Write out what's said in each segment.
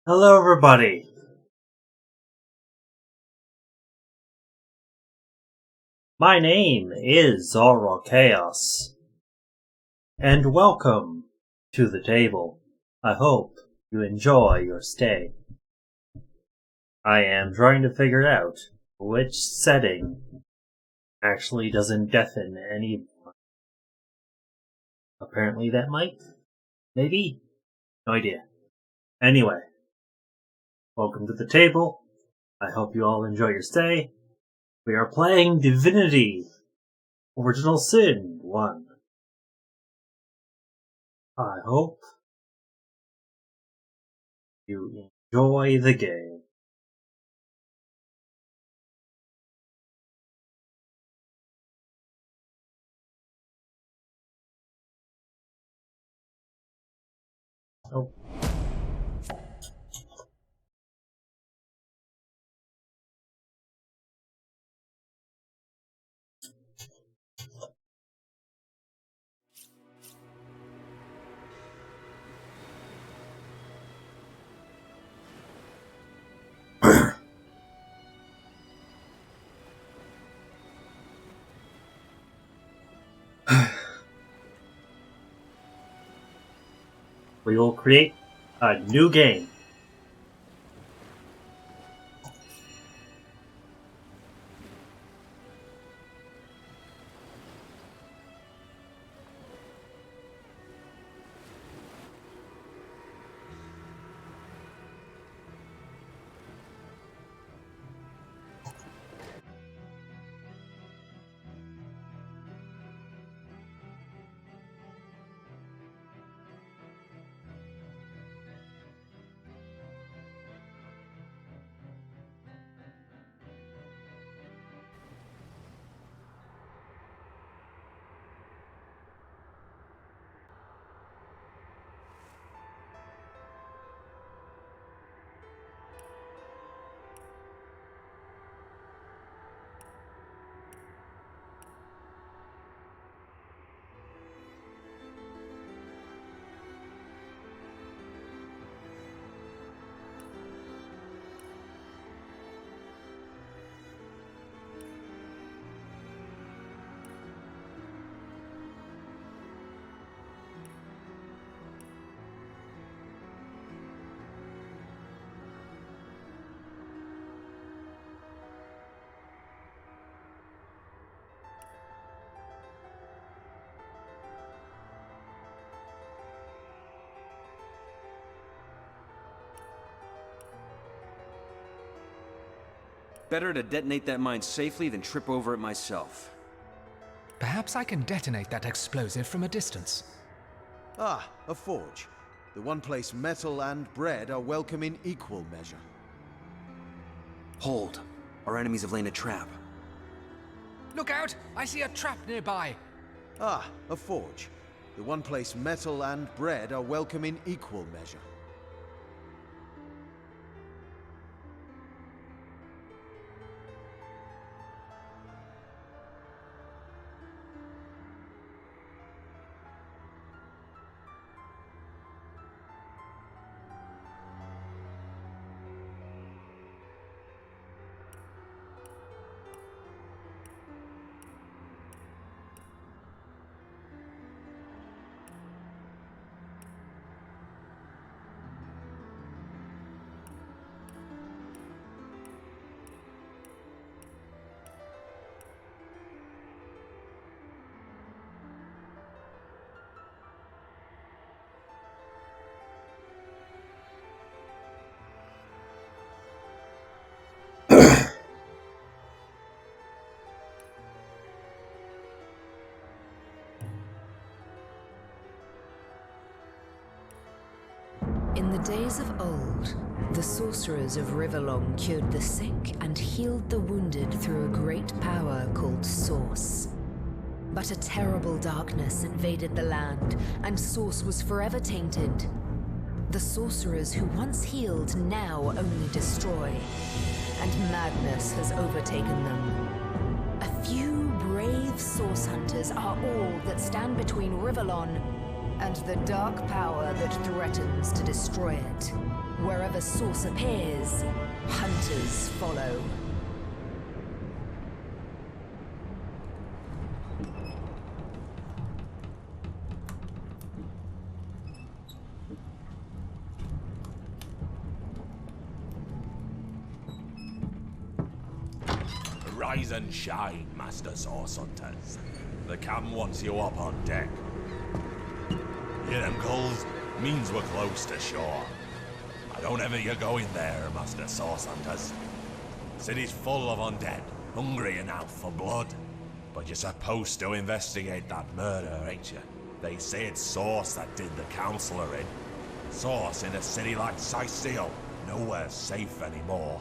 Hello, everybody. My name is Zalrok Chaos, and welcome to the table. I hope you enjoy your stay. I am trying to figure out which setting actually doesn't deafen anyone. Apparently that mic? Maybe? No idea. Anyway, welcome to the table. I hope you all enjoy your stay. We are playing Divinity, Original Sin 1. I hope you enjoy the game. Oh. We will create a new game. Better to detonate that mine safely than trip over it myself. Perhaps I can detonate that explosive from a distance. Ah, a forge. The one place metal and bread are welcome in equal measure. Hold. Our enemies have laid a trap. Look out! I see a trap nearby! Ah, a forge. The one place metal and bread are welcome in equal measure. In the days of old, the sorcerers of Riverlong cured the sick and healed the wounded through a great power called Source. But a terrible darkness invaded the land, and Source was forever tainted. The sorcerers who once healed now only destroy, and madness has overtaken them. A few brave Source hunters are all that stand between Riverlong and the dark power that threatens to destroy it. Wherever source appears, hunters follow. Rise and shine, Master Source Hunters. The captain wants you up on deck. Hear them gulls? Means we're close to shore. I don't ever you go in there, Master Source Hunters. City's full of undead, hungry enough for blood. But you're supposed to investigate that murder, ain't you? They say it's Source that did the Counselor in. Source in a city like Sicil, nowhere safe anymore.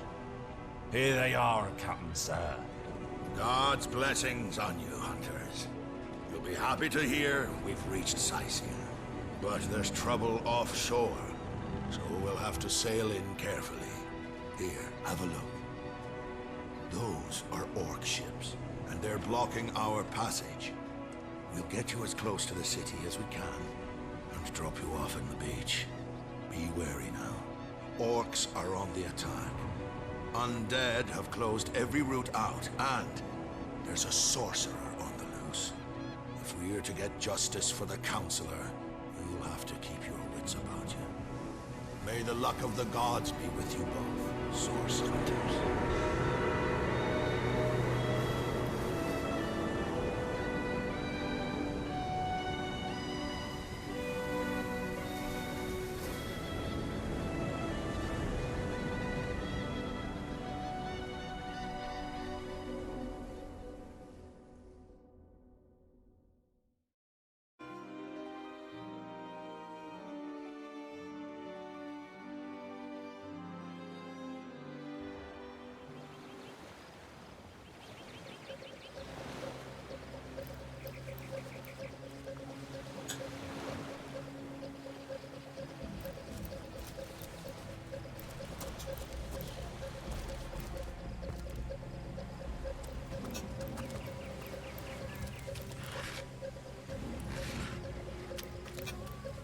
Here they are, Captain Sir. God's blessings on you, hunters. You'll be happy to hear we've reached Sicil. But there's trouble offshore, so we'll have to sail in carefully. Here, have a look. Those are orc ships, and they're blocking our passage. We'll get you as close to the city as we can, and drop you off on the beach. Be wary now. Orcs are on the attack. Undead have closed every route out, and there's a sorcerer on the loose. If we're to get justice for the Counselor, you'll have to keep your wits about you. May the luck of the gods be with you both, Source Hunters.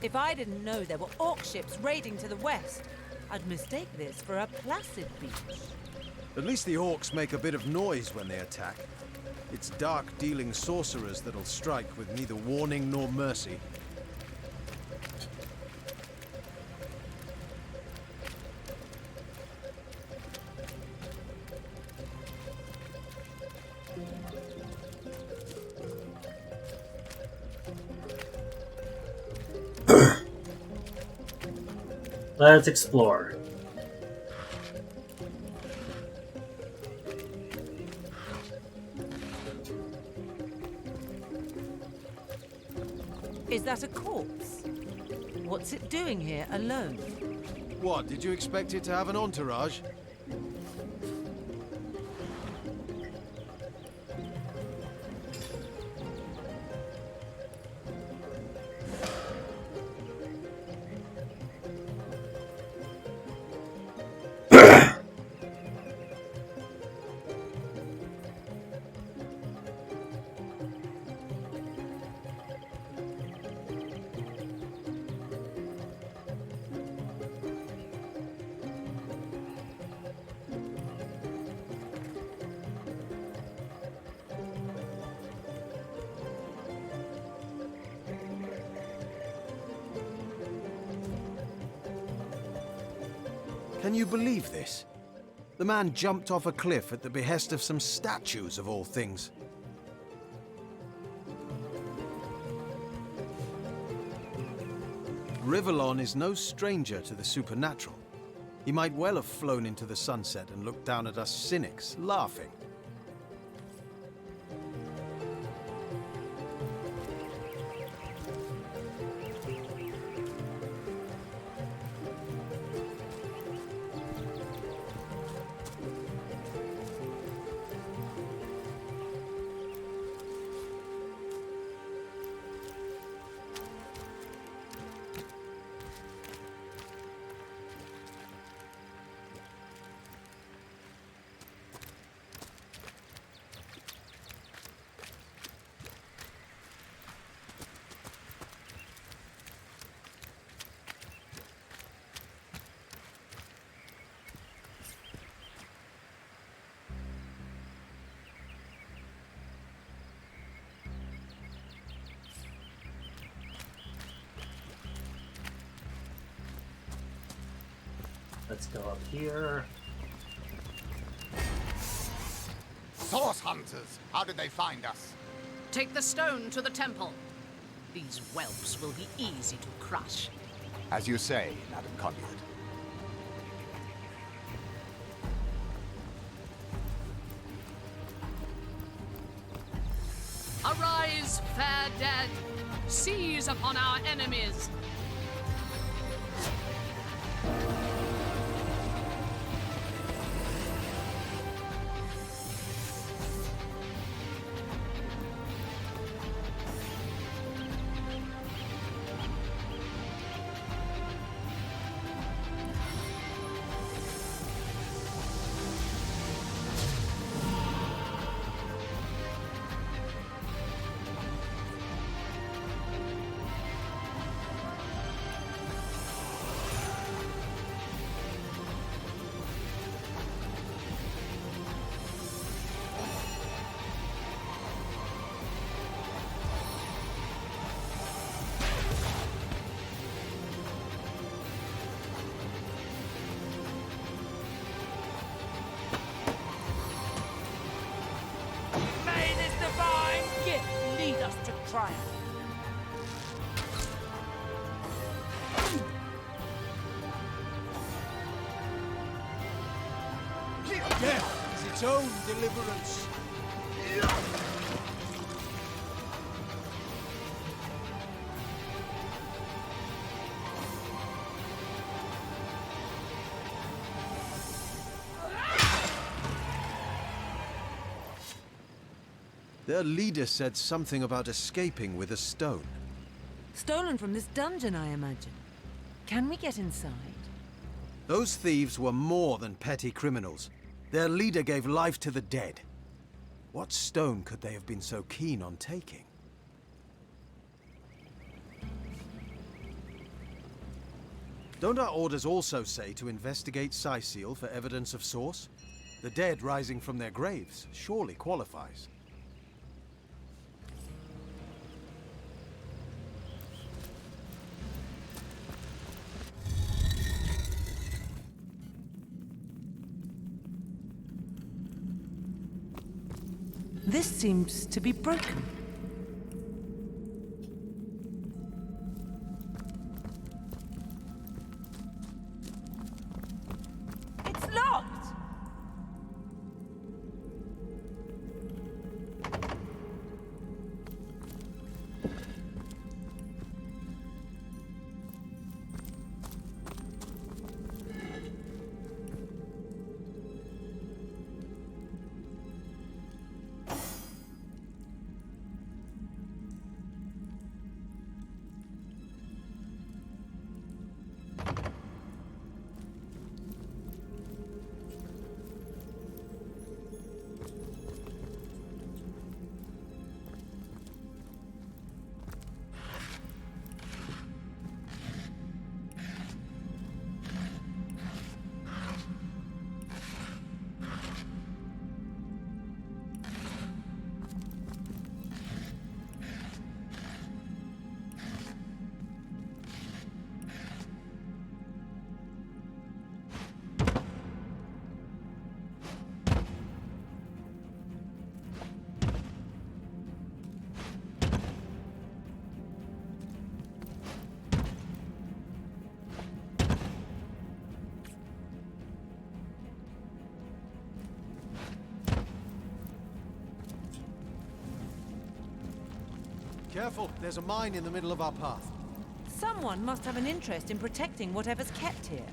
If I didn't know there were orc ships raiding to the west, I'd mistake this for a placid beach. At least the orcs make a bit of noise when they attack. It's dark-dealing sorcerers that'll strike with neither warning nor mercy. Let's explore. Is that a corpse? What's it doing here alone? What, did you expect it to have an entourage? Can you believe this? The man jumped off a cliff at the behest of some statues, of all things. Rivellon is no stranger to the supernatural. He might well have flown into the sunset and looked down at us cynics, laughing. Let's go up here. Source hunters! How did they find us? Take the stone to the temple. These whelps will be easy to crush. As you say, Madam Conduit. Arise, fair dead! Seize upon our enemies! May this divine gift lead us to triumph. Death is its own deliverance. Their leader said something about escaping with a stone. Stolen from this dungeon, I imagine. Can we get inside? Those thieves were more than petty criminals. Their leader gave life to the dead. What stone could they have been so keen on taking? Don't our orders also say to investigate Syceal for evidence of source? The dead rising from their graves surely qualifies. This seems to be broken. It's locked! Careful, there's a mine in the middle of our path. Someone must have an interest in protecting whatever's kept here.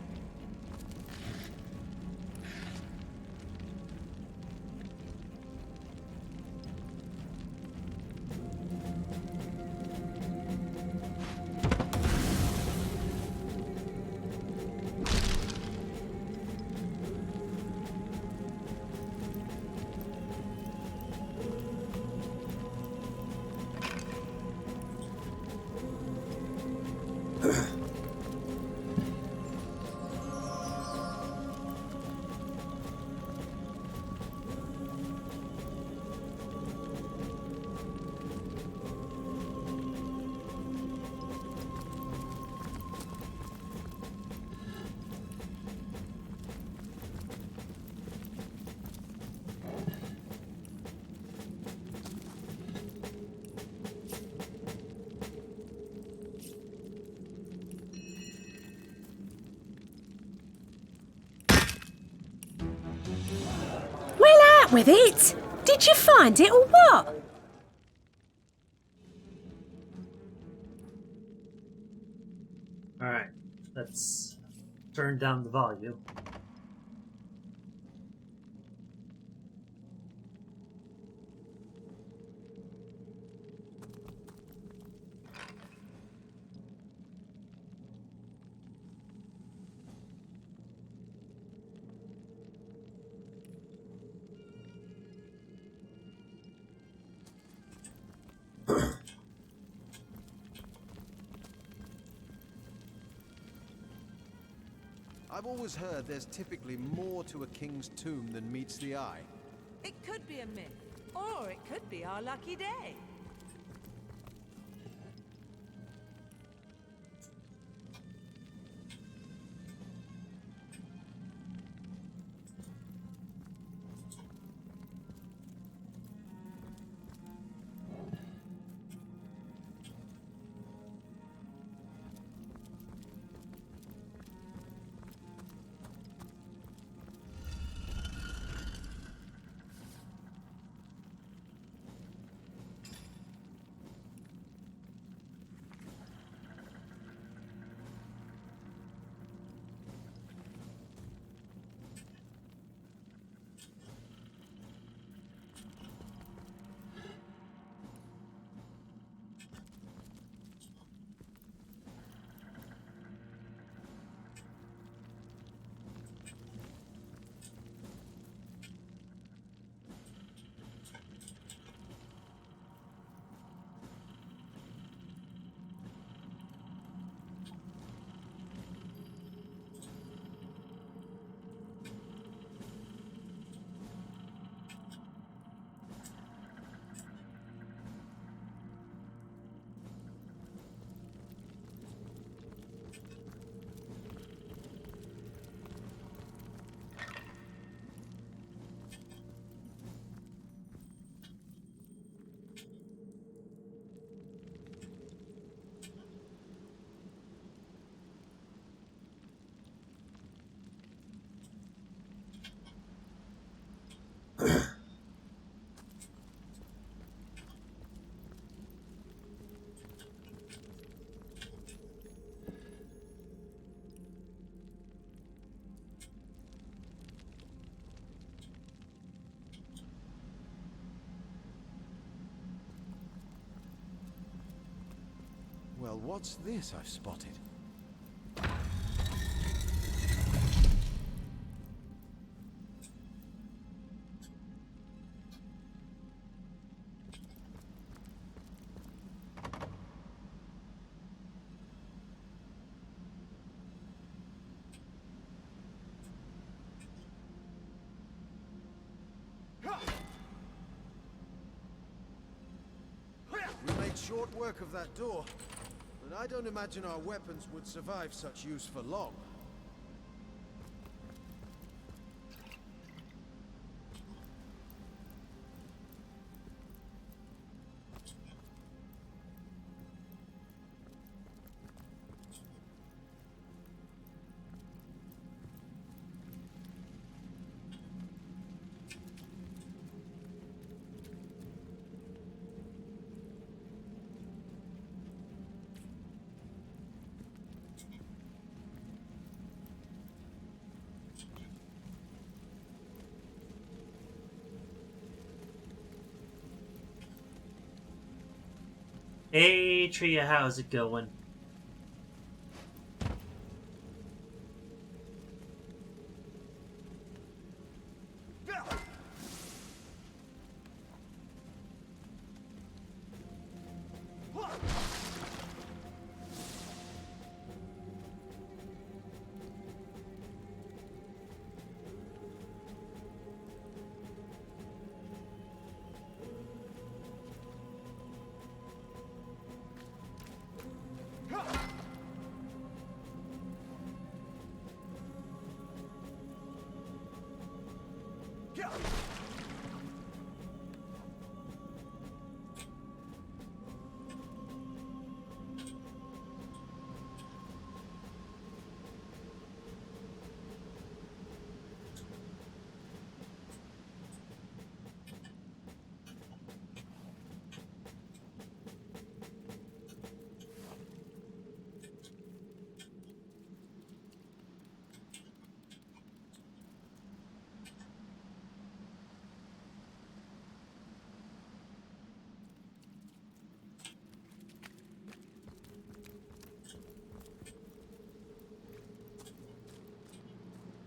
back with it? Did you find it or what? Alright, let's turn down the volume. I've always heard there's typically more to a king's tomb than meets the eye. It could be a myth, or it could be our lucky day. Well, what's this I've spotted? We made short work of that door, but I don't imagine our weapons would survive such use for long. Hey Tria, how's it going?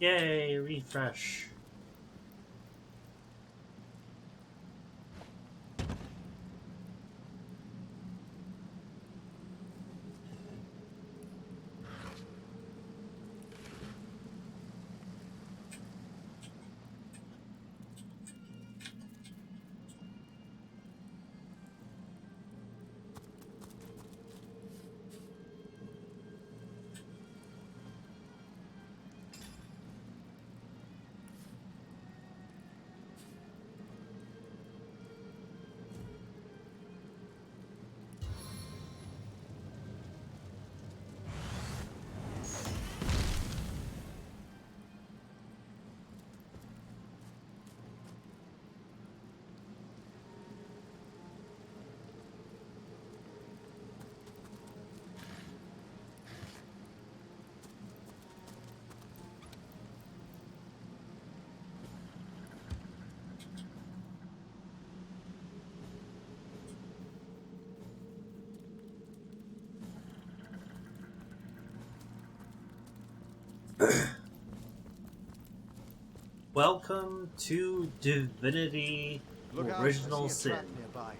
Yay, refresh. Welcome to Divinity Original Sin. Nearby.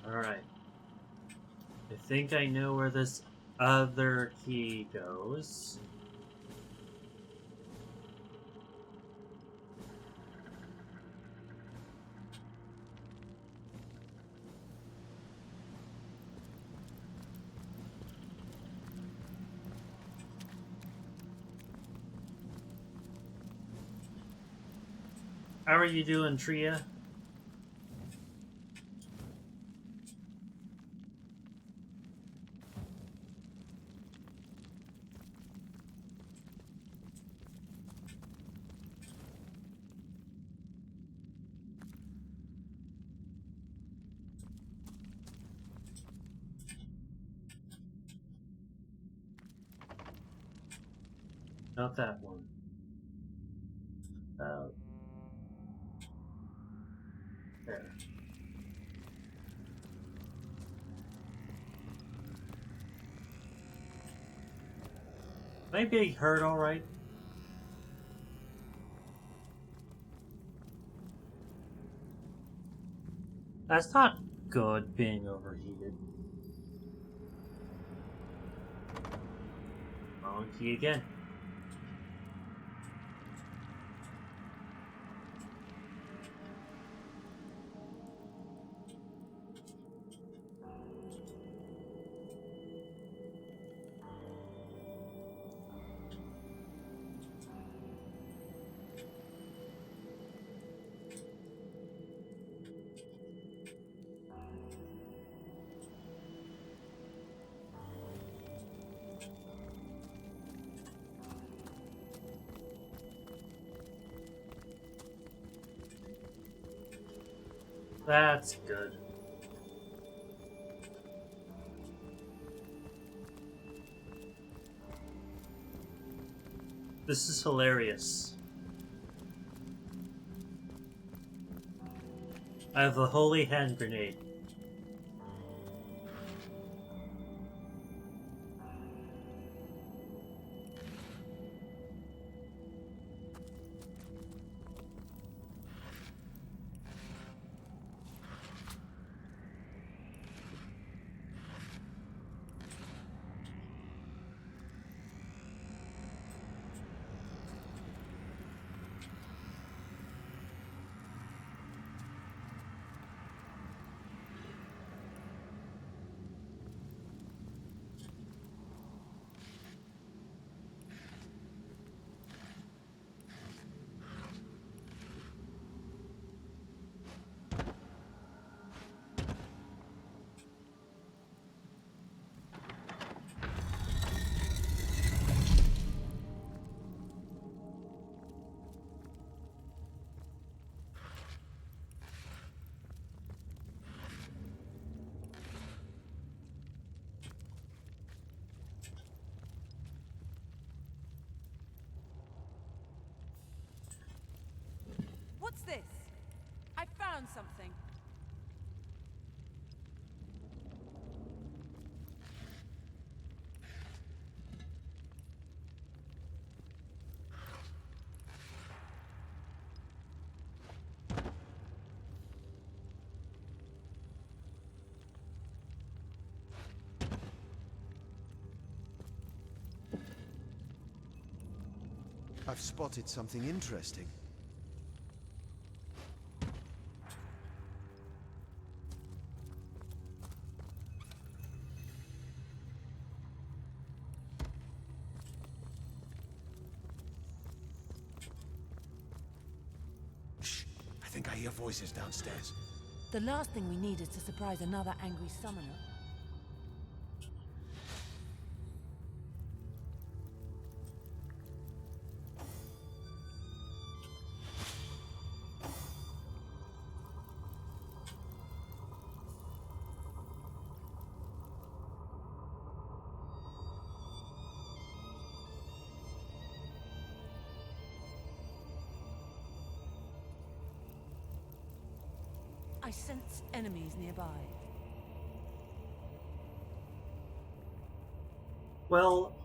Alright. I think I know where this other key goes. How are you doing, Tria? Not that one. There. Maybe I heard alright. That's not good, being overheated. Wrong key again. That's good. This is hilarious. I have a holy hand grenade. I've spotted something interesting. Shh! I think I hear voices downstairs. The last thing we need is to surprise another angry summoner. I sense enemies nearby. Well,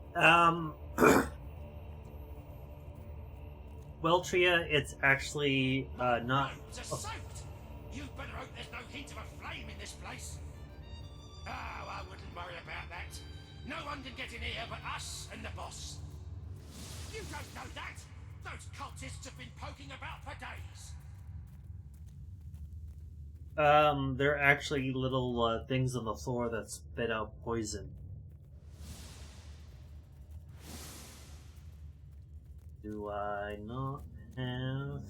well, Tria, it's actually not. Soaked! You'd better hope there's no hint of a flame in this place. Oh, I wouldn't worry about that. No one can get in here but us and the boss. You don't know that! Those cultists have been poking about for days. There are actually little things on the floor that spit out poison. Do I not have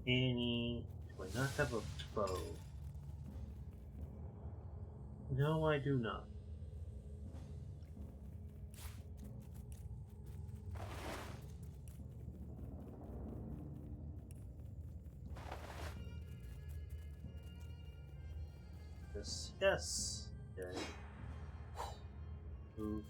any? Do I not have a bow? No, I do not. Yes. Okay. Move.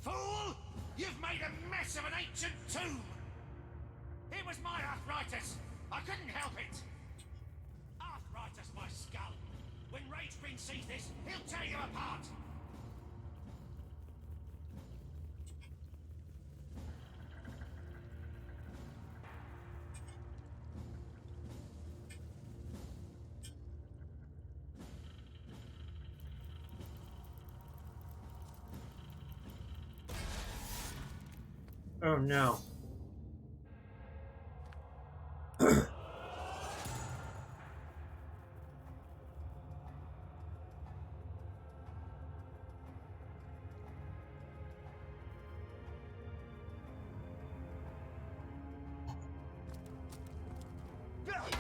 Fool! You've made a mess of an ancient tomb! It was my arthritis! I couldn't help it! Arthritis, my skull! When Rage Queen sees this, he'll tear you apart! Oh no.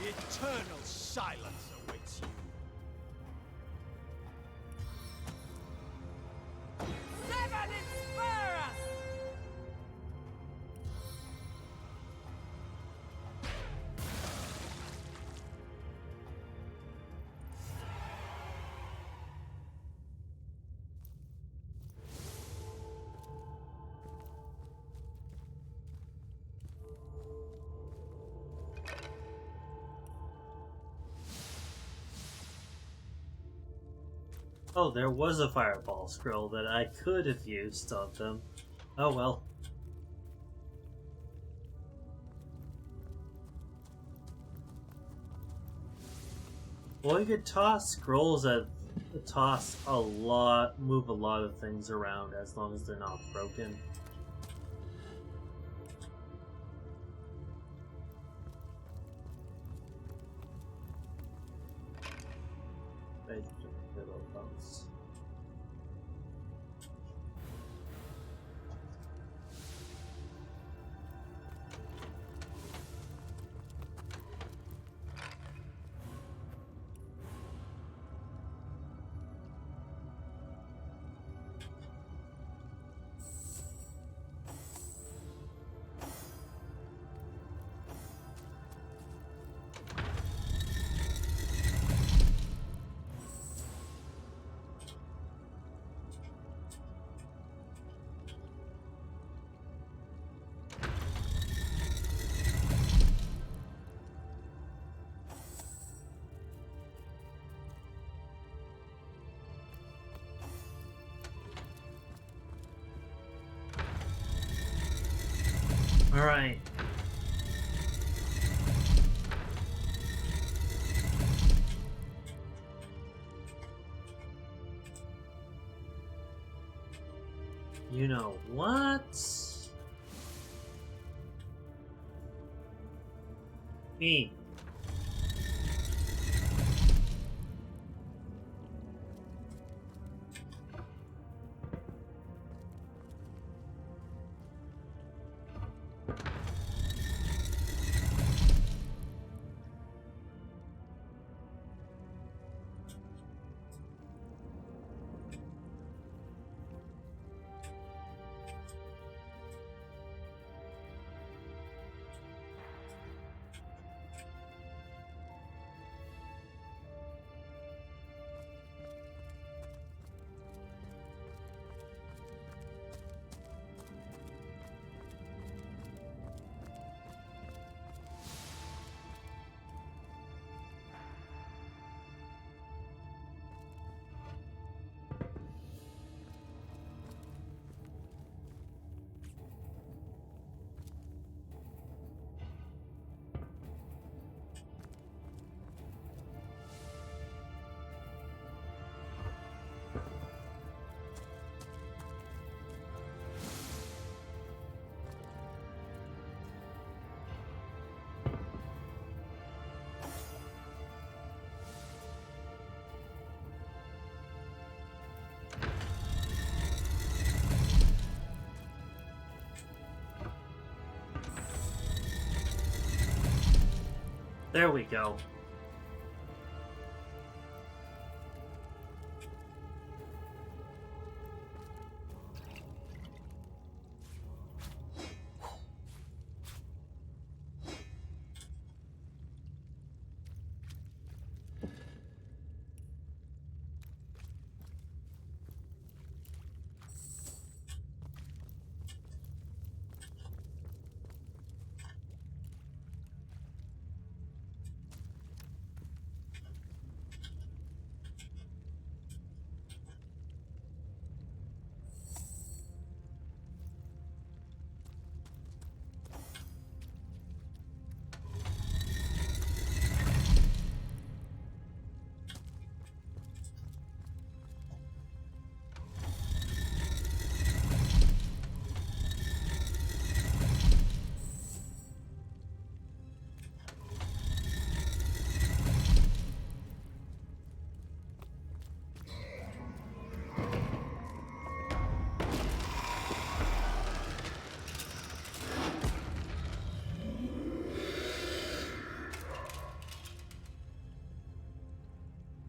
Eternal silence awaits you. Seven and spur us! Oh, there was a fireball scroll that I could have used on them. Oh well. Well, you could toss scrolls that move a lot of things around as long as they're not broken. Alright. You know what? Me. There we go.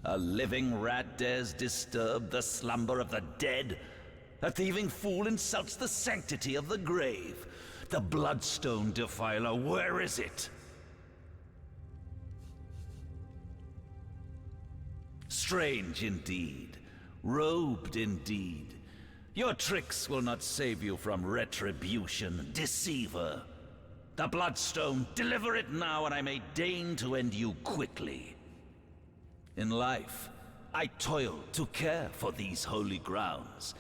A living rat dares disturb the slumber of the dead? A thieving fool insults the sanctity of the grave. The Bloodstone Defiler, where is it? Strange indeed. Robed indeed. Your tricks will not save you from retribution, deceiver. The Bloodstone, deliver it now and I may deign to end you quickly. In life, I toil to care for these holy grounds.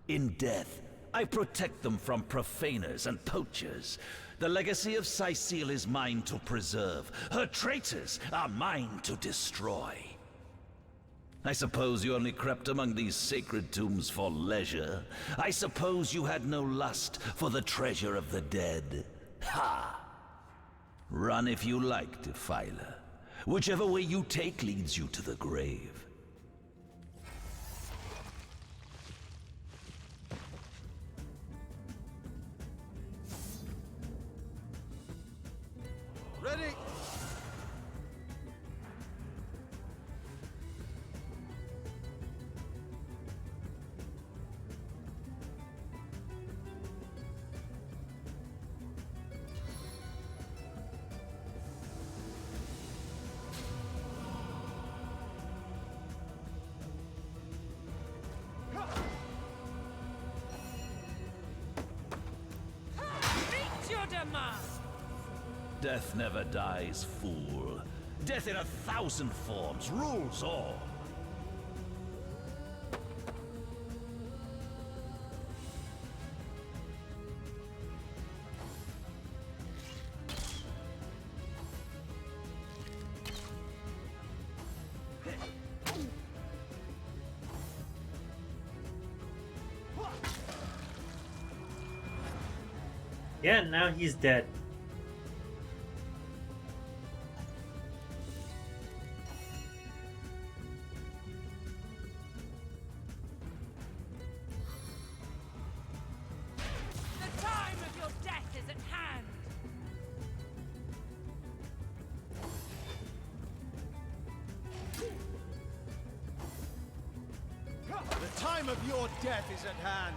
In death, I protect them from profaners and poachers. The legacy of Cecile is mine to preserve. Her traitors are mine to destroy. I suppose you only crept among these sacred tombs for leisure. I suppose you had no lust for the treasure of the dead. Ha! Run if you like, Defiler. Whichever way you take leads you to the grave. Ready! Death never dies, fool. Death in 1,000 forms rules all. Yeah, now he's dead. The time of your death is at hand! The time of your death is at hand.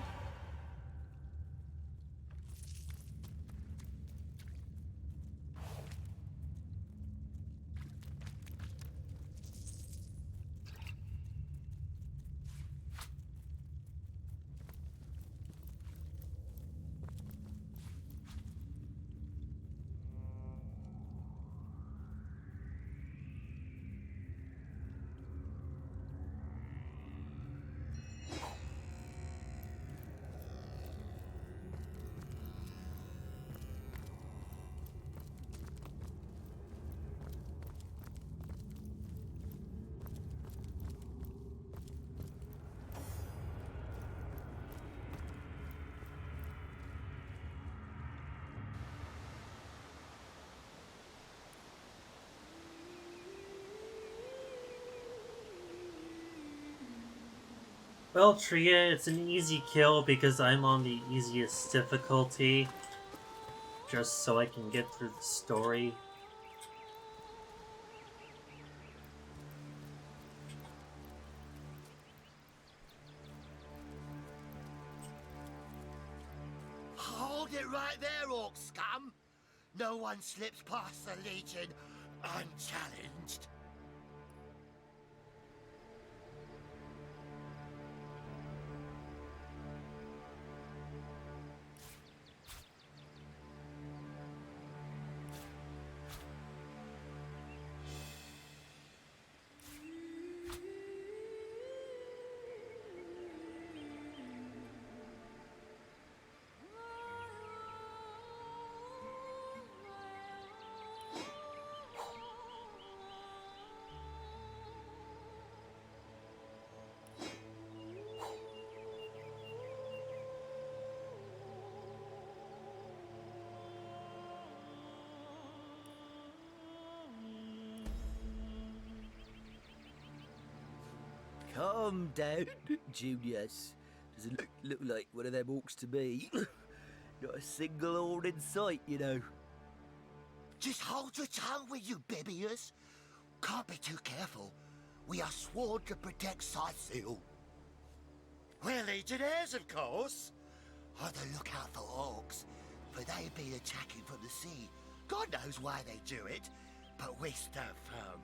Well, Tria, it's an easy kill because I'm on the easiest difficulty. Just so I can get through the story. Hold it right there, orc scum! No one slips past the Legion unchallenged. Calm down, Junius. Doesn't look like one of them orcs to me. Not a single orc in sight, you know. Just hold your tongue, will you, Bibius? Can't be too careful. We are sworn to protect Scythiel. We're legionnaires, of course. On the lookout for orcs, for they've been attacking from the sea. God knows why they do it, but we stand firm.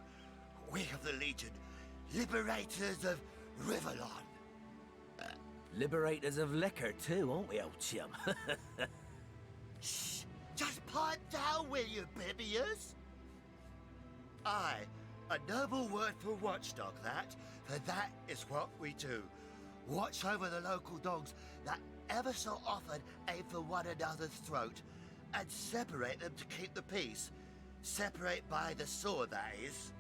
We of the Legion, liberators of Rivellon. Liberators of liquor too, aren't we, old chum? Shh! Just pipe down, will you, Bibius? Aye, a noble word for watchdog, that. For that is what we do. Watch over the local dogs that ever so often aim for one another's throat, and separate them to keep the peace. Separate by the sword, that is.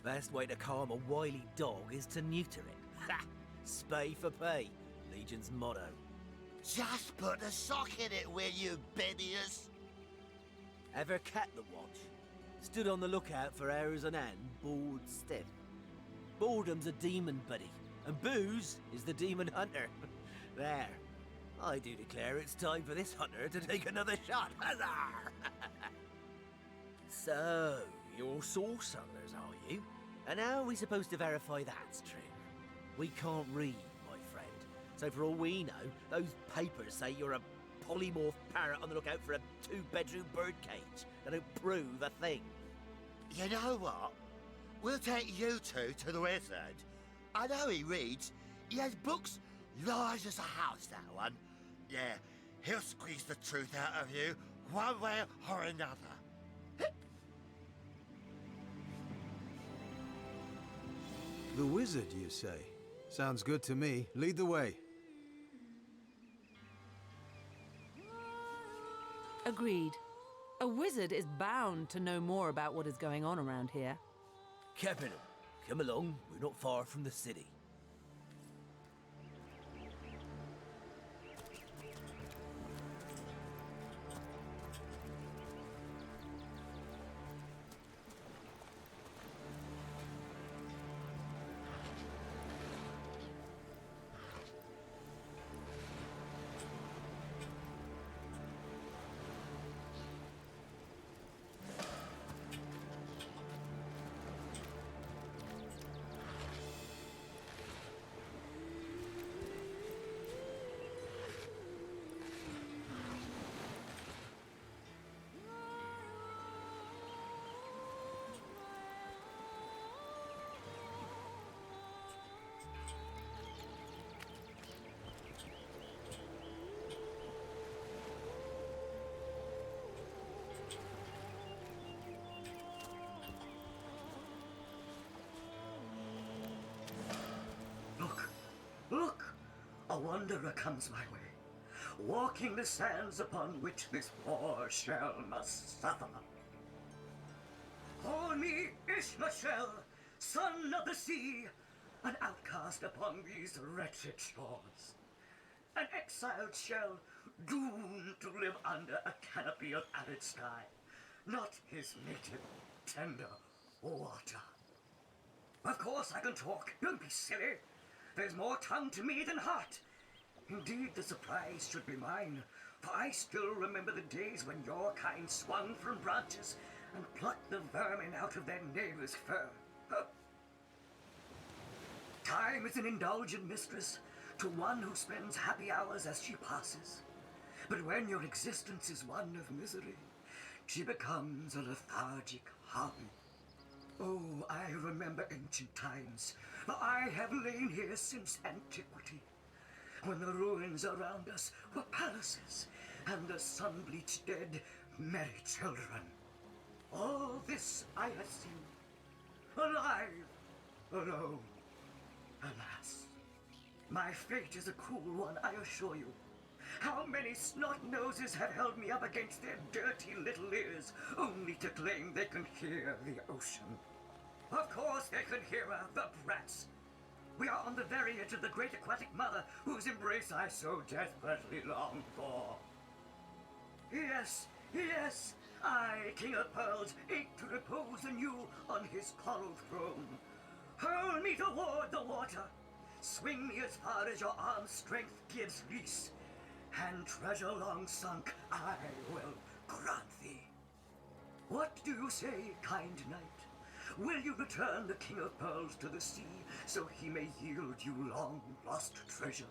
Best way to calm a wily dog is to neuter it. Ha! Spay for pay. Legion's motto. Just put a sock in it, will you, Bibius? Ever cat the watch? Stood on the lookout for hours on end, bored stiff. Boredom's a demon buddy, and booze is the demon hunter. There. I do declare it's time for this hunter to take another shot. Huzzah! So, you're source hunters, are you? And how are we supposed to verify that's true? We can't read, my friend. So for all we know, those papers say you're a polymorph parrot on the lookout for a two-bedroom birdcage. They don't prove a thing. You know what? We'll take you two to the wizard. I know he reads. He has books large as a house, that one. Yeah, he'll squeeze the truth out of you, one way or another. The wizard, you say? Sounds good to me. Lead the way. Agreed. A wizard is bound to know more about what is going on around here. Capital. Come along, we're not far from the city. a wanderer comes my way, walking the sands upon which this poor shell must suffer. Call me Ishmael, son of the sea, an outcast upon these wretched shores. An exiled shell, doomed to live under a canopy of arid sky, not his native, tender water. Of course I can talk, don't be silly. There's more tongue to me than heart. Indeed, the surprise should be mine, for I still remember the days when your kind swung from branches and plucked the vermin out of their neighbor's fur. Time is an indulgent mistress to one who spends happy hours as she passes. But when your existence is one of misery, she becomes a lethargic hobby. Oh, I remember ancient times, for I have lain here since antiquity, when the ruins around us were palaces, and the sun-bleached dead merry children. All this I have seen, alive, alone. Alas, my fate is a cruel one, I assure you. How many snot-noses have held me up against their dirty little ears, only to claim they can hear the ocean? Of course they can hear her, the brats. We are on the very edge of the great aquatic mother, whose embrace I so desperately long for. Yes, yes, I, King of Pearls, ache to repose anew on his coral throne. Hurl me toward the water. Swing me as far as your arm's strength gives release, and treasure long sunk I will grant thee. What do you say, kind knight? Will you return the King of Pearls to the sea, so he may yield you long-lost treasure?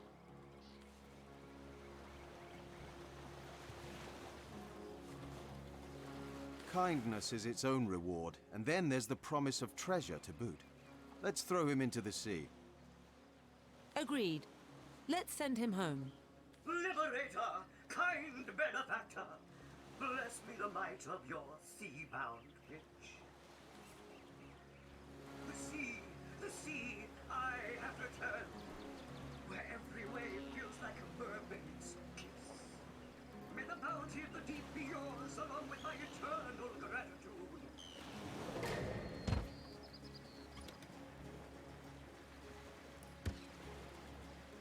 Kindness is its own reward, and then there's the promise of treasure to boot. Let's throw him into the sea. Agreed. Let's send him home. Liberator, kind benefactor, bless me the might of your sea-bound pitch. The sea, I have returned, where every wave feels like a mermaid's kiss. May the bounty of the deep be yours, along with my eternal gratitude.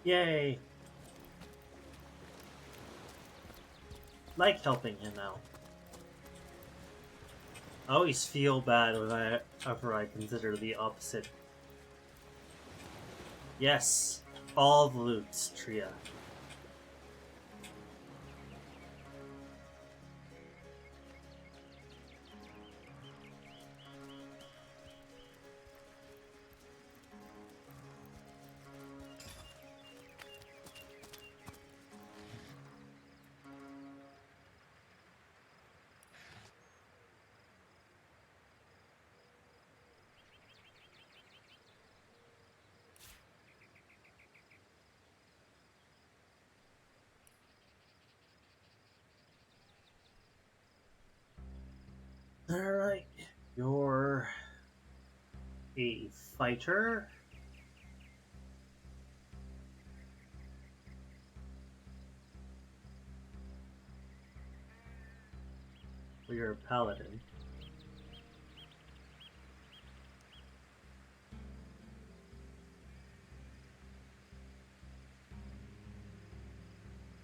Yay! Like helping him out. I always feel bad whenever I consider the opposite. Yes, all the loots, Tria. Alright, you're a fighter. Or you're a paladin.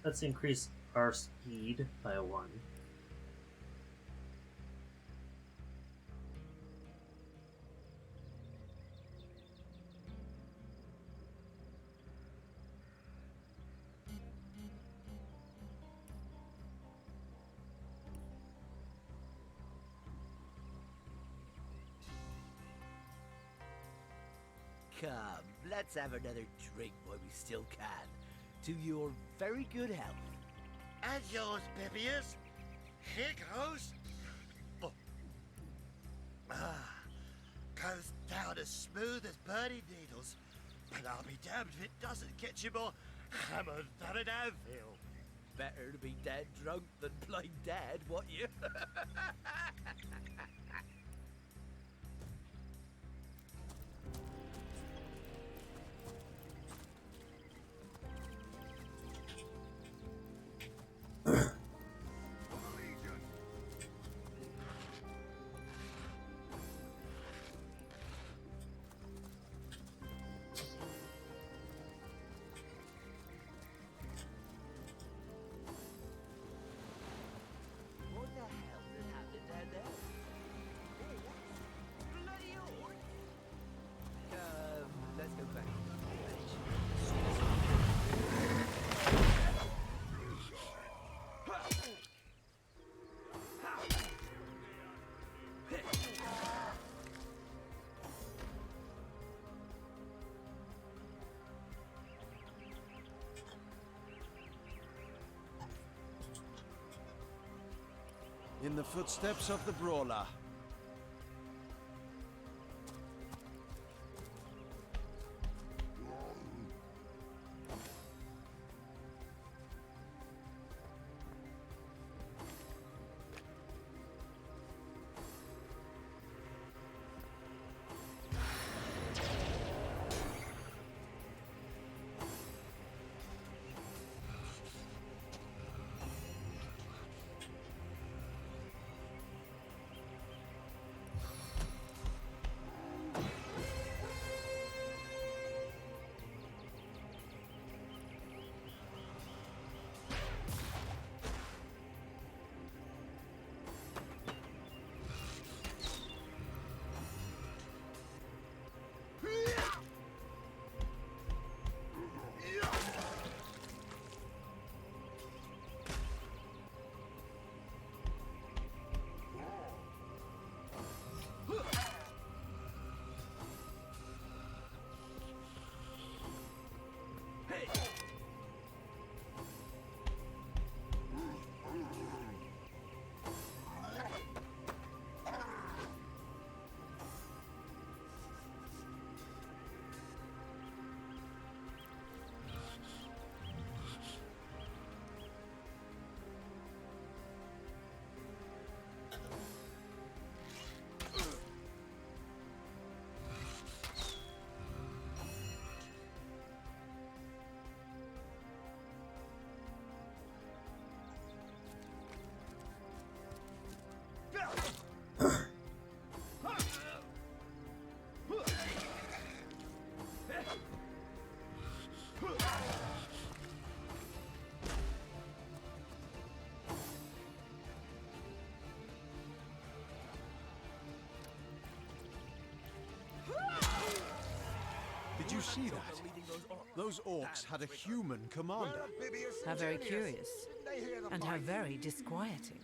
Let's increase our speed by 1. Come, let's have another drink while we still can. To your very good health. And yours, Bibius. Here goes. Oh. Goes down as smooth as birdie needles. But I'll be damned if it doesn't get you more hammered than an anvil. Better to be dead drunk than blind dead, what you? In the footsteps of the brawler. Did you see that? Those orcs had a human commander. How very curious. And how very disquieting.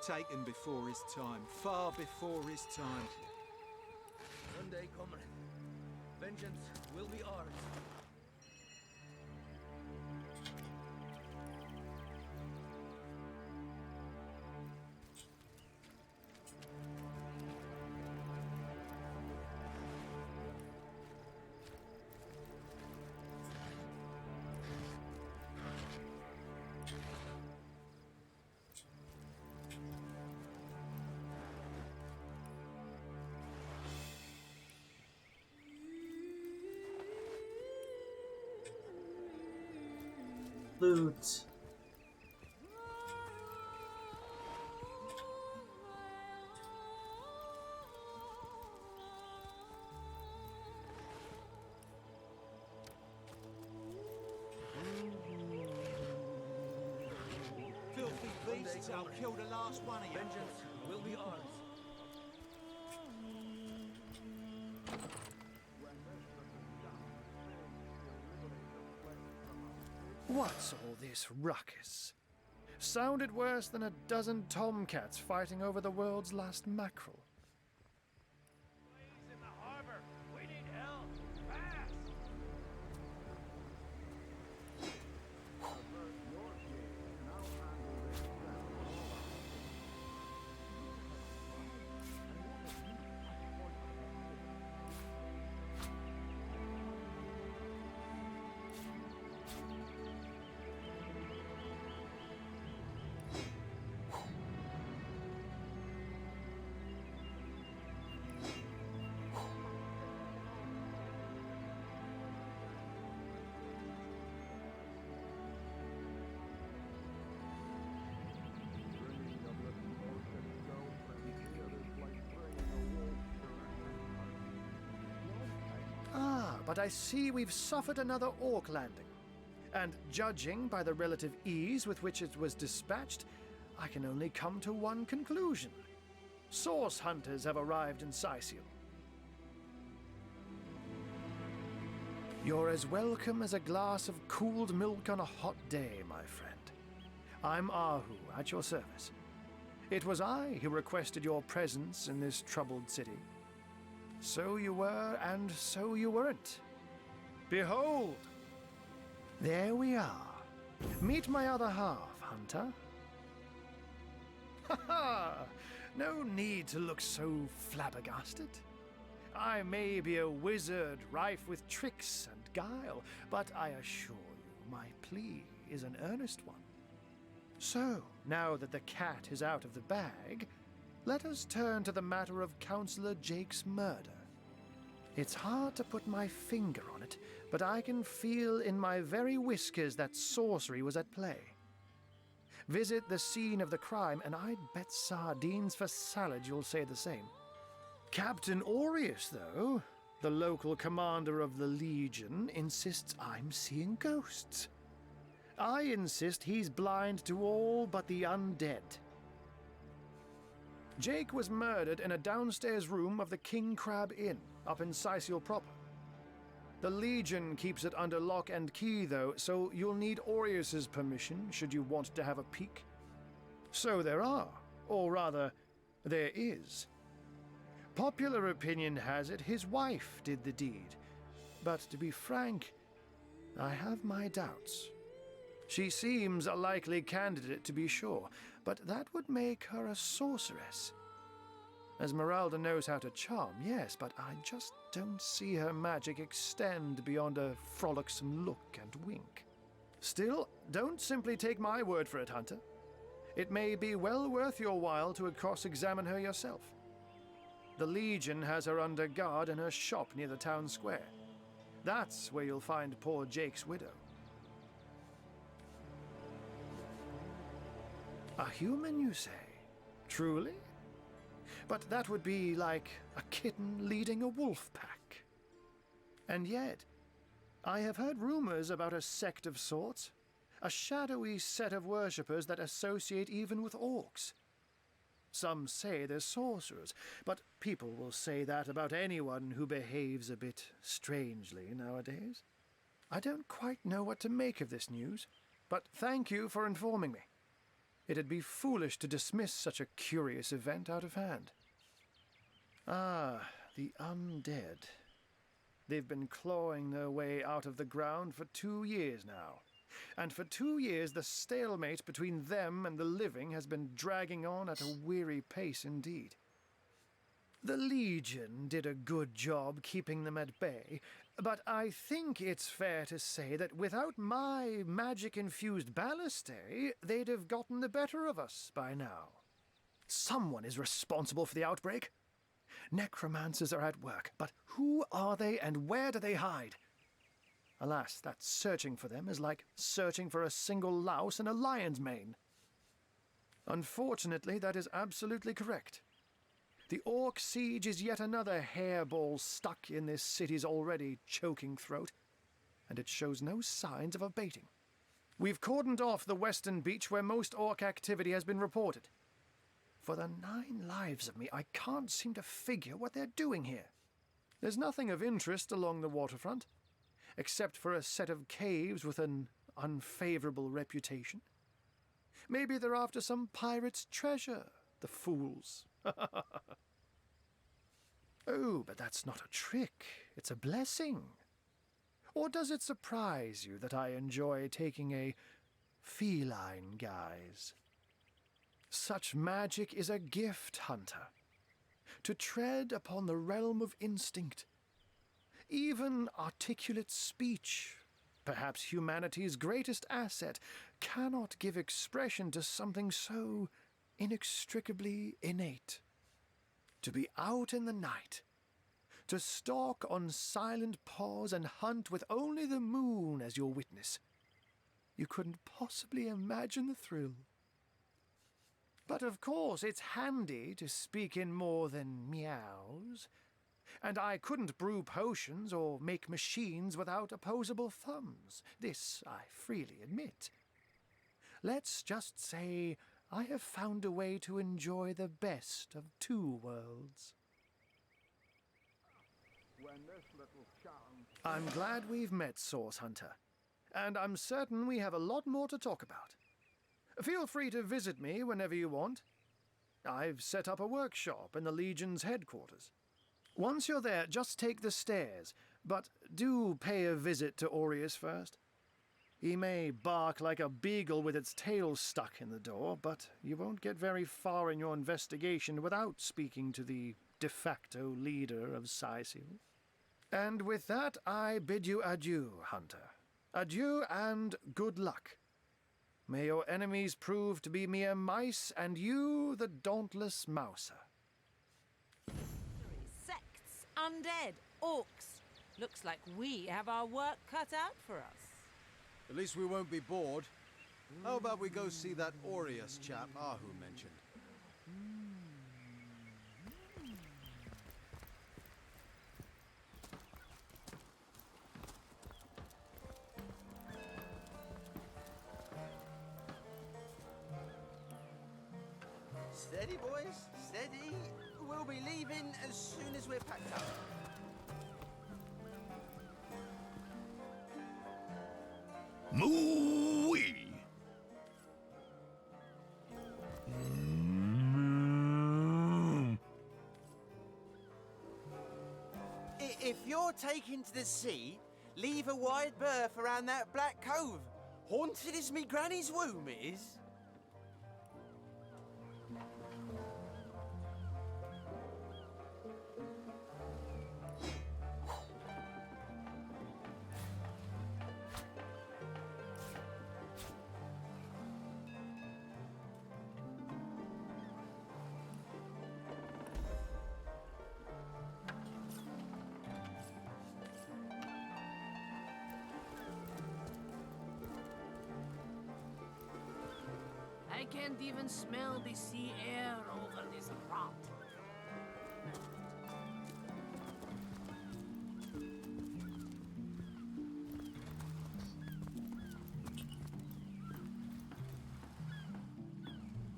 Taken before his time, far before his time. One day coming. Vengeance will be ours. Loot. Filthy beasts, I'll kill the last one of you. Vengeance will be ours. What's all this ruckus? Sounded worse than a dozen tomcats fighting over the world's last mackerel. In the harbor. We need help. Fast. But I see we've suffered another orc landing. And judging by the relative ease with which it was dispatched, I can only come to one conclusion. Source hunters have arrived in Sicil. You're as welcome as a glass of cooled milk on a hot day, my friend. I'm Ahu, at your service. It was I who requested your presence in this troubled city. So you were, and so you weren't. Behold, There we are. Meet my other half, Hunter. Ha ha! No need to look so flabbergasted. I may be a wizard rife with tricks and guile, but I assure you my plea is an earnest one. So, now that the cat is out of the bag, let us turn to the matter of Councillor Jake's murder. It's hard to put my finger on it, but I can feel in my very whiskers that sorcery was at play. Visit the scene of the crime, and I'd bet sardines for salad you'll say the same. Captain Aureus, though, the local commander of the Legion, insists I'm seeing ghosts. I insist he's blind to all but the undead. Jake was murdered in a downstairs room of the King Crab Inn, up in Sicil proper. The Legion keeps it under lock and key, though, so you'll need Aureus's permission should you want to have a peek. So there are, or rather, there is. Popular opinion has it his wife did the deed, but to be frank, I have my doubts. She seems a likely candidate, to be sure, but that would make her a sorceress. Esmeralda knows how to charm, yes, but I just don't see her magic extend beyond a frolicsome look and wink. Still, don't simply take my word for it, Hunter. It may be well worth your while to cross-examine her yourself. The Legion has her under guard in her shop near the town square. That's where you'll find poor Jake's widow. A human, you say? Truly? But that would be like a kitten leading a wolf pack. And yet, I have heard rumors about a sect of sorts, a shadowy set of worshippers that associate even with orcs. Some say they're sorcerers, but people will say that about anyone who behaves a bit strangely nowadays. I don't quite know what to make of this news, but thank you for informing me. It'd be foolish to dismiss such a curious event out of hand. Ah, the undead. They've been clawing their way out of the ground for 2 years now. And for 2 years the stalemate between them and the living has been dragging on at a weary pace indeed. The Legion did a good job keeping them at bay, but I think it's fair to say that without my magic-infused ballistae, they'd have gotten the better of us by now. Someone is responsible for the outbreak. Necromancers are at work, but who are they and where do they hide? Alas, that searching for them is like searching for a single louse in a lion's mane. Unfortunately, that is absolutely correct. The Orc siege is yet another hairball stuck in this city's already choking throat, and it shows no signs of abating. We've cordoned off the western beach where most Orc activity has been reported. For the 9 lives of me, I can't seem to figure what they're doing here. There's nothing of interest along the waterfront, except for a set of caves with an unfavorable reputation. Maybe they're after some pirate's treasure, the fools. Oh, but that's not a trick. It's a blessing. Or does it surprise you that I enjoy taking a feline guise? Such magic is a gift, Hunter. To tread upon the realm of instinct. Even articulate speech, perhaps humanity's greatest asset, cannot give expression to something so inextricably innate. To be out in the night, to stalk on silent paws and hunt with only the moon as your witness. You couldn't possibly imagine the thrill. But of course, it's handy to speak in more than meows. And I couldn't brew potions or make machines without opposable thumbs. This I freely admit. Let's just say I have found a way to enjoy the best of 2 worlds. I'm glad we've met, Source Hunter. And I'm certain we have a lot more to talk about. Feel free to visit me whenever you want. I've set up a workshop in the Legion's headquarters. Once you're there, just take the stairs, but do pay a visit to Aureus first. He may bark like a beagle with its tail stuck in the door, but you won't get very far in your investigation without speaking to the de facto leader of Sicil. And with that, I bid you adieu, Hunter. Adieu and good luck. May your enemies prove to be mere mice, and you the dauntless mouser. Sects, undead, orcs. Looks like we have our work cut out for us. At least we won't be bored. How about we go see that Aureus chap Ahu mentioned? Steady, boys, steady. We'll be leaving as soon as we're packed up. Moo-wee! If you're taking to the sea, leave a wide berth around that black cove. Haunted as me granny's womb it is. I can't even smell the sea air over this rot.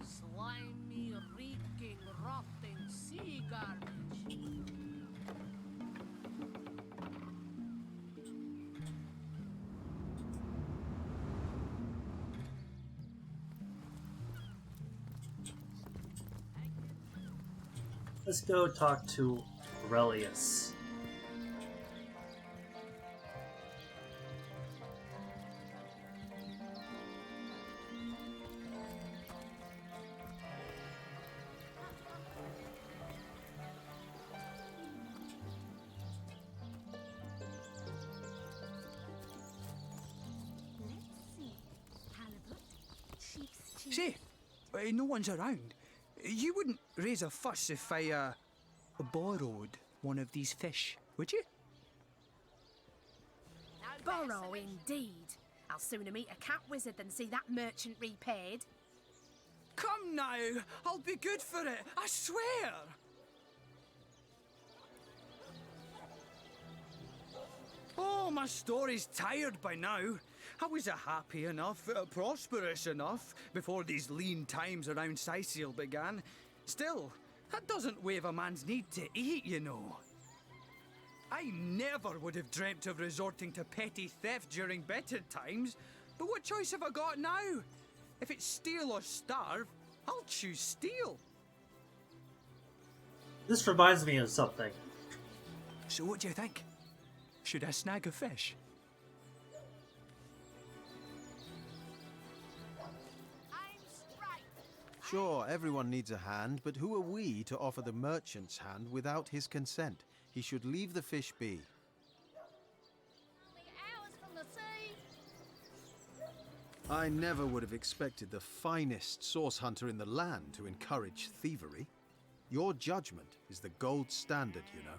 Slimy, reeking, rotting sea garbage. Let's go talk to Aurelius. Say, no one's around. You wouldn't raise a fuss if I, borrowed one of these fish, would you? Borrow indeed. I'll sooner meet a cat wizard than see that merchant repaid. Come now, I'll be good for it, I swear! Oh, my story's tired by now. I was happy enough, prosperous enough, before these lean times around Sicil began. Still, that doesn't waive a man's need to eat, you know. I never would have dreamt of resorting to petty theft during better times, but what choice have I got now? If it's steal or starve, I'll choose steal. This reminds me of something. So what do you think? Should I snag a fish? Sure, everyone needs a hand, but who are we to offer the merchant's hand without his consent? He should leave the fish be. I never would have expected the finest source hunter in the land to encourage thievery. Your judgment is the gold standard, you know.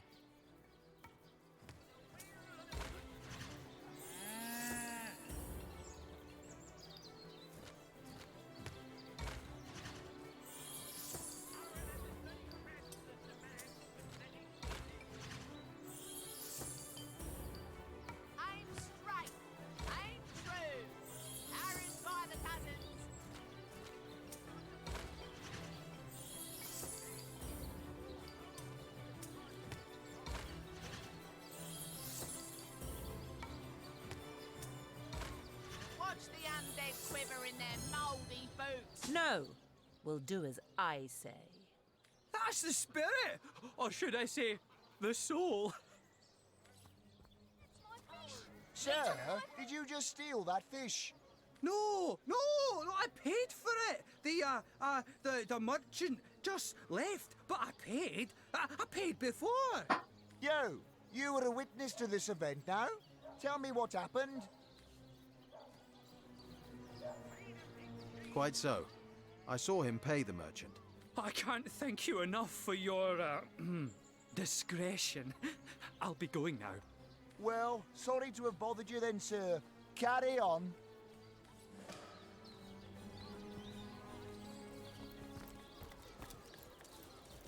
No, we'll do as I say. That's the spirit! Or should I say, the soul? Sir, did you just steal that fish? No, I paid for it. The merchant just left, but I paid. I paid before. You were a witness to this event now? Tell me what happened. Quite so. I saw him pay the merchant. I can't thank you enough for your discretion. I'll be going now. Well, sorry to have bothered you then, sir. Carry on.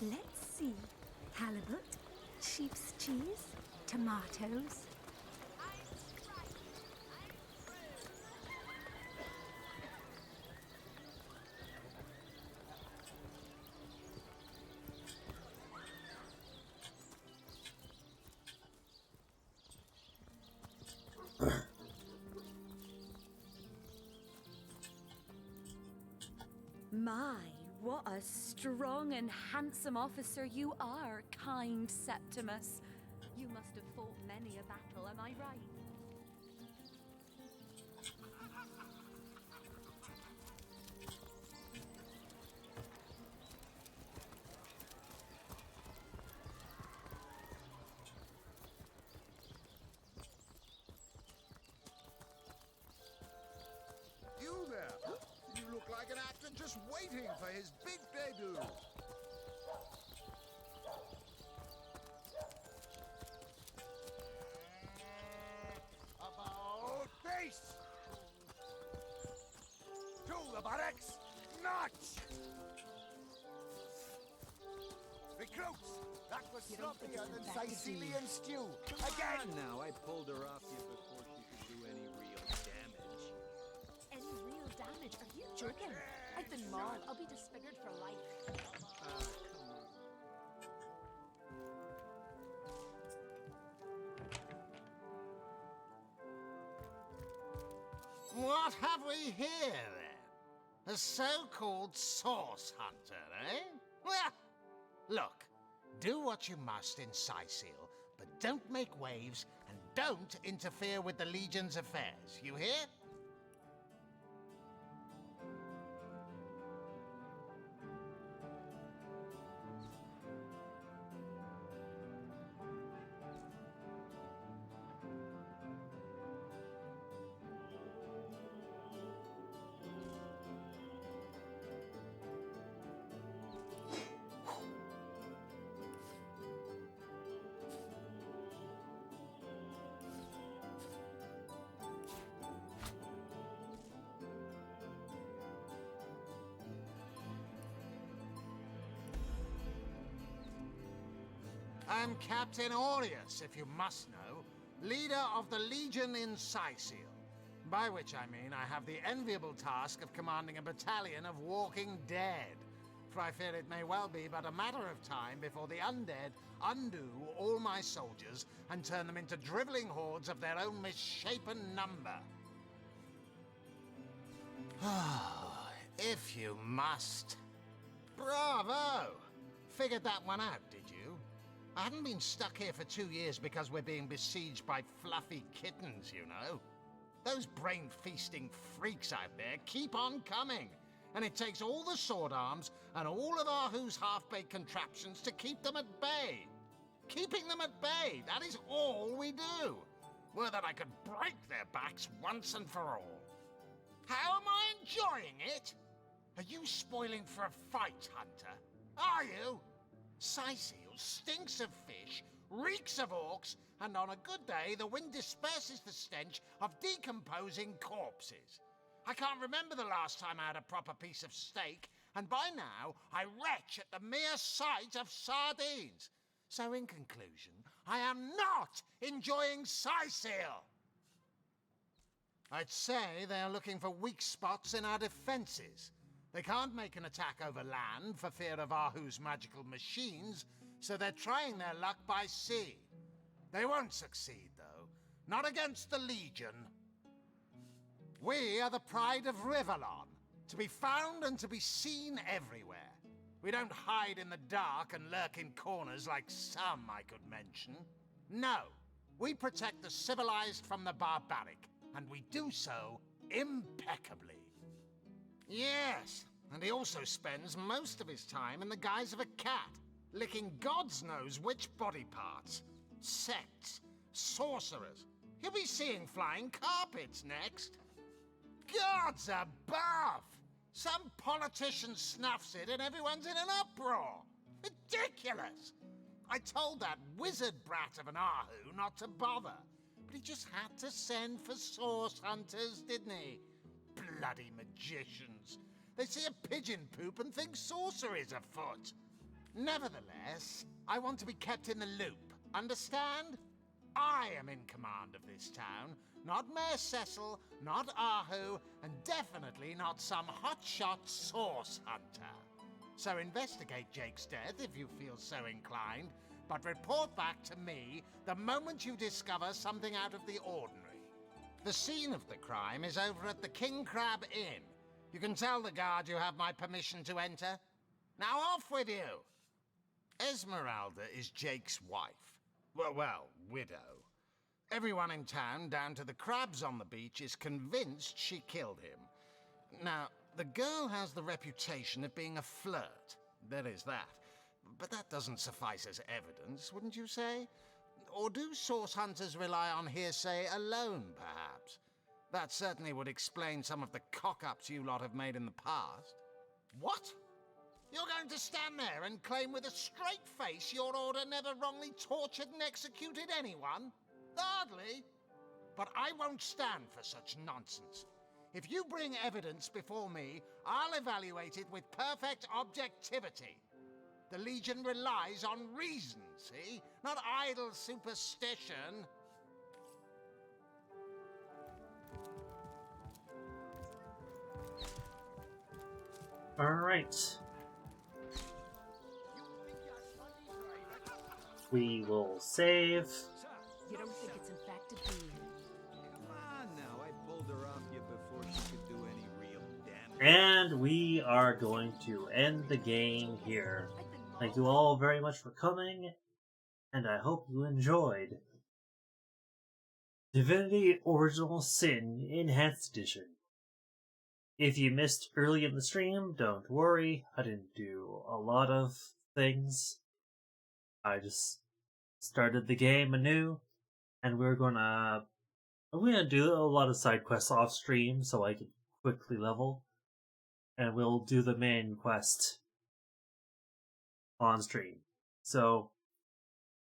Let's see. Halibut, sheep's cheese, tomatoes. My, what a strong and handsome officer you are, kind Septimus. You must have fought many a battle, am I right? You there! You look like an actor just waiting for his big debut. About face! To the barracks! March! Recruits! That was sloppier than Sicilian stew. Again! Now, I pulled her off you before she could do any real damage. Any real damage? Are you joking? I've been mauled. I'll be disfigured for life. Come on. What have we here, then? A so-called source hunter, eh? Well, look, do what you must in Sicil, but don't make waves and don't interfere with the Legion's affairs, you hear? I'm Captain Aureus, if you must know, leader of the Legion in Sicil. By which I mean I have the enviable task of commanding a battalion of walking dead. For I fear it may well be but a matter of time before the undead undo all my soldiers and turn them into drivelling hordes of their own misshapen number. If you must. Bravo! Figured that one out, did you? I haven't been stuck here for 2 years because we're being besieged by fluffy kittens, you know. Those brain-feasting freaks out there keep on coming, and it takes all the sword arms and all of Ahu's half-baked contraptions to keep them at bay. Keeping them at bay, that is all we do. Were that I could break their backs once and for all. How am I enjoying it? Are you spoiling for a fight, Hunter? Are you? Sicil stinks of fish, reeks of orcs, and on a good day the wind disperses the stench of decomposing corpses. I can't remember the last time I had a proper piece of steak, and by now I retch at the mere sight of sardines. So in conclusion, I am not enjoying Sicil. I'd say they're looking for weak spots in our defences. They can't make an attack over land for fear of Ahu's magical machines, so they're trying their luck by sea. They won't succeed, though. Not against the Legion. We are the pride of Rivellon, to be found and to be seen everywhere. We don't hide in the dark and lurk in corners like some I could mention. No, We protect the civilized from the barbaric, and we do so impeccably. Yes, and he also spends most of his time in the guise of a cat, licking God's knows which body parts. Sects, sorcerers. He'll be seeing flying carpets next. Gods above! Some politician snuffs it and everyone's in an uproar. Ridiculous! I told that wizard brat of an Ahu not to bother, but he just had to send for source hunters, didn't he? Bloody magicians. They see a pigeon poop and think sorcery's afoot. Nevertheless, I want to be kept in the loop, understand? I am in command of this town, not Mayor Cecil, not Ahu, and definitely not some hotshot source hunter. So investigate Jake's death if you feel so inclined, but report back to me the moment you discover something out of the ordinary. The scene of the crime is over at the King Crab Inn. You can tell the guard you have my permission to enter. Now off with you! Esmeralda is Jake's wife. Well, widow. Everyone in town, down to the crabs on the beach, is convinced she killed him. Now, the girl has the reputation of being a flirt. There is that. But that doesn't suffice as evidence, wouldn't you say? Or do source hunters rely on hearsay alone, perhaps? That certainly would explain some of the cock-ups you lot have made in the past. What? You're going to stand there and claim with a straight face your order never wrongly tortured and executed anyone? Hardly. But I won't stand for such nonsense. If you bring evidence before me, I'll evaluate it with perfect objectivity. The Legion relies on reason, see? Not idle superstition. Alright. We will save. You don't think it's infected, do you? Come on now, I pulled her off you before she could do any real damage. And we are going to end the game here. Thank you all very much for coming, and I hope you enjoyed Divinity Original Sin Enhanced Edition. If you missed early in the stream, don't worry, I didn't do a lot of things. I just started the game anew, and we're gonna do a lot of side quests off stream so I can quickly level, and we'll do the main quest on stream. So,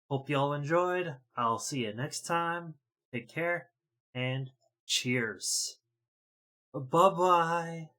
hope y'all enjoyed. I'll see you next time. Take care, and cheers. Bye-bye.